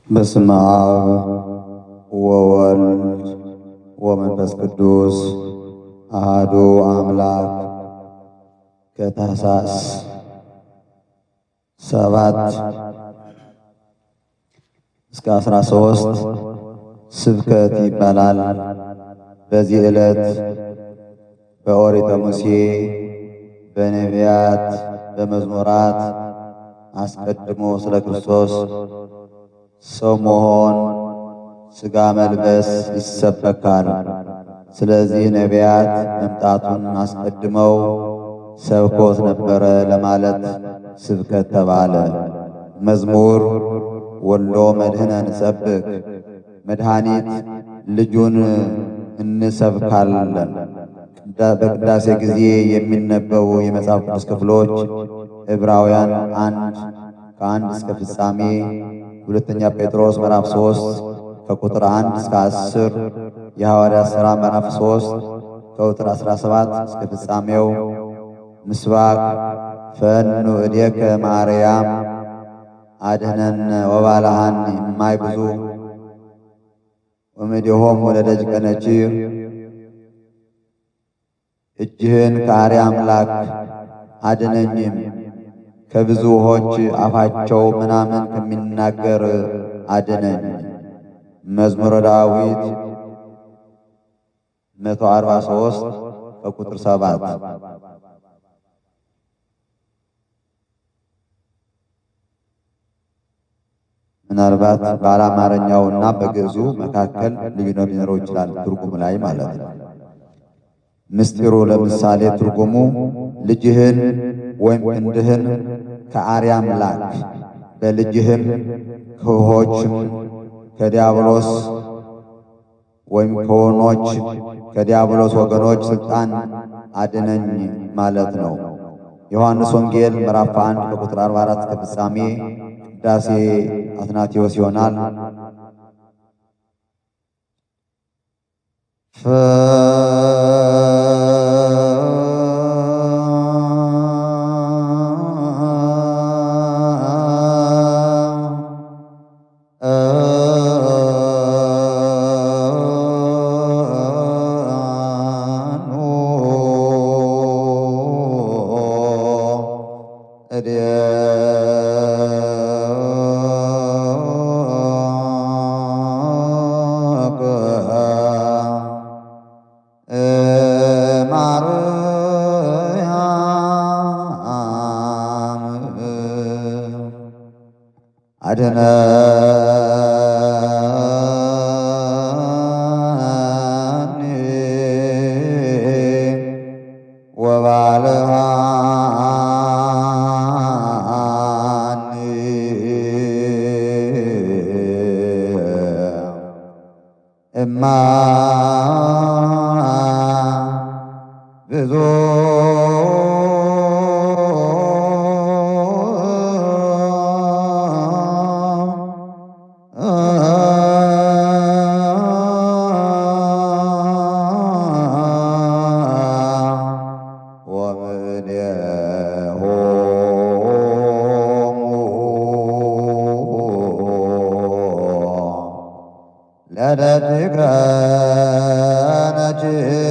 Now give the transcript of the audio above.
በስመ አብ ወወልድ ወመንፈስ ቅዱስ አሐዱ አምላክ። ከታኅሳስ 7 እስከ 13 ስብከት ይባላል። በዚህ ዕለት በኦሪተ ሙሴ በነቢያት በመዝሙራት አስቀድሞ ስለ ክርስቶስ ሰው መሆን ሥጋ መልበስ ይሰበካል። ስለዚህ ነቢያት መምጣቱን አስቀድመው ሰብኮት ነበረ ለማለት ስብከት ተባለ። መዝሙር ወሎ መድኅነ እንሰብክ፣ መድኃኒት ልጁን እንሰብካለን። በቅዳሴ ጊዜ የሚነበቡ የመጽሐፍ ቅዱስ ክፍሎች ዕብራውያን 1 ከ1 እስከ ፍጻሜ፣ ሁለተኛ ጴጥሮስ ምዕራፍ 3 ከቁጥር 1 እስከ 10፣ የሐዋርያት ሥራ ምዕራፍ 3 ከቁጥር 17 እስከ ፍጻሜው፣ ምስባክ ፈኑ እዴከ ማርያም አድኅነን ወባልሃን እማይ ብዙ ወእምኔሆሙ ለደጅ ነቺር፣ እጅህን ከአርያ አምላክ አድነኝም ከብዙ ውኆች አፋቸው ምናምን ከሚናገር አድነኝ። መዝሙረ ዳዊት 143 ከቁጥር 7። ምናልባት በአማርኛውና በግዕዙ መካከል ልዩነት ሊኖረው ይችላል፣ ትርጉም ላይ ማለት ነው። ምስጢሩ ለምሳሌ ትርጉሙ ልጅህን ወይም ክንድህን ከአርያም ላክ፣ በልጅህም ከውኆችም ከዲያብሎስ ወይም ከወኖች ከዲያብሎስ ወገኖች ሥልጣን አድነኝ ማለት ነው። ዮሐንስ ወንጌል ምዕራፍ 1 ከቁጥር 44 ከፍጻሜ። ቅዳሴ አትናቴዎስ ይሆናል። አድኅነን ወባልሃን እማይ ብዙ ለደጅከ ነቺር